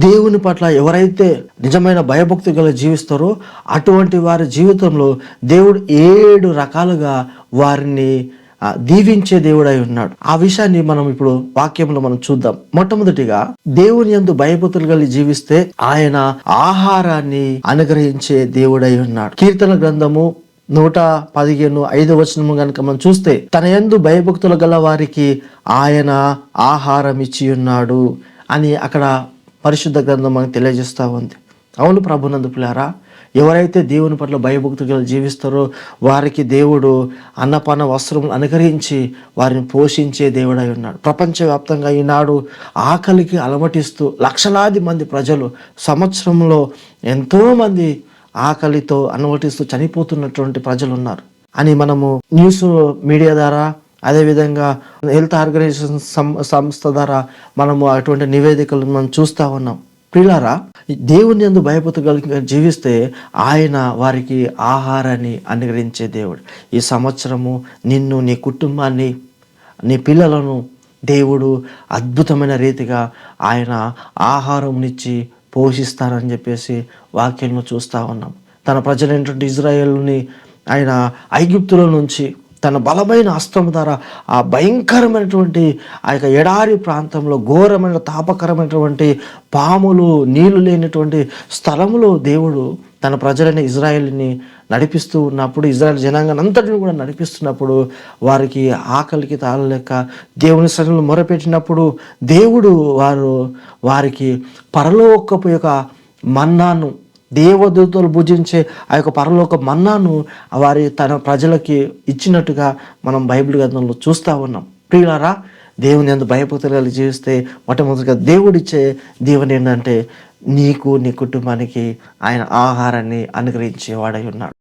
దేవుని పట్ల ఎవరైతే నిజమైన భయభక్తి గల జీవిస్తారో అటువంటి వారి జీవితంలో దేవుడు 7 రకాలుగా వారిని దీవించే దేవుడై ఉన్నాడు. ఆ విషయాన్ని మనం ఇప్పుడు వాక్యంలో మనం చూద్దాం. మొట్టమొదటిగా దేవుని యందు భయభక్తులు కలిగి జీవిస్తే ఆయన ఆహారాన్ని అనుగ్రహించే దేవుడై ఉన్నాడు. కీర్తన గ్రంథము 115:5 కనుక మనం చూస్తే, తన యందు భయభక్తులు గల వారికి ఆయన ఆహారం ఇచ్చి ఉన్నాడు అని అక్కడ పరిశుద్ధ గ్రంథం మనకు తెలియజేస్తూ ఉంది. అవును ప్రభునందు పిల్లారా, ఎవరైతే దేవుని పట్ల భయభక్తులు జీవిస్తారో వారికి దేవుడు అన్నపాన వస్త్రం అనుగ్రహించి వారిని పోషించే దేవుడై ఉన్నాడు. ప్రపంచవ్యాప్తంగా ఈనాడు ఆకలికి అలమటిస్తూ లక్షలాది మంది ప్రజలు సంవత్సరంలో ఎంతోమంది ఆకలితో అలమటిస్తూ చనిపోతున్నటువంటి ప్రజలు ఉన్నారు అని మనము న్యూస్ మీడియా ద్వారా, అదేవిధంగా హెల్త్ ఆర్గనైజేషన్ సంస్థ ద్వారా మనము అటువంటి నివేదికలు మనం చూస్తూ ఉన్నాం. ప్రియులారా, దేవుని యందు భయభక్తులు కలిగి జీవిస్తే ఆయన వారికి ఆహారాన్ని అనుగ్రహించే దేవుడు. ఈ సంవత్సరము నిన్ను, నీ కుటుంబాన్ని, నీ పిల్లలను దేవుడు అద్భుతమైన రీతిగా ఆయన ఆహారంనిచ్చి పోషిస్తారని చెప్పేసి వాక్యంలో చూస్తూ ఉన్నాం. తన ప్రజలైనటువంటి ఇజ్రాయేలుని ఆయన ఐగుప్తుల నుంచి తన బలమైన హస్తం ద్వారా ఆ భయంకరమైనటువంటి ఆ యొక్క ఎడారి ప్రాంతంలో ఘోరమైన తాపకరమైనటువంటి పాములు, నీళ్లు లేనటువంటి స్థలములో దేవుడు తన ప్రజలైన ఇజ్రాయేల్ని నడిపిస్తూ ఉన్నప్పుడు, ఇజ్రాయేల్ జనాంగాన్ని అంతటిని కూడా నడిపిస్తున్నప్పుడు వారికి ఆకలికి తాళలేక దేవుని సన్నిధిలో మొరపెట్టినప్పుడు దేవుడు వారికి పరలోకపు యొక్క మన్నాను, దేవదూతలు భుజించే ఆ యొక్క పరలోక మన్నాను తన ప్రజలకి ఇచ్చినట్టుగా మనం బైబిల్ గ్రంథంలో చూస్తూ ఉన్నాం. ప్రియులారా, దేవుని యందు భయభక్తులు కలిగి జీవిస్తే మొట్టమొదటిగా దేవుడిచ్చే దేవుని ఏంటంటే నీకు, నీ కుటుంబానికి ఆయన ఆహారాన్ని అనుగ్రహించేవాడై ఉన్నాడు.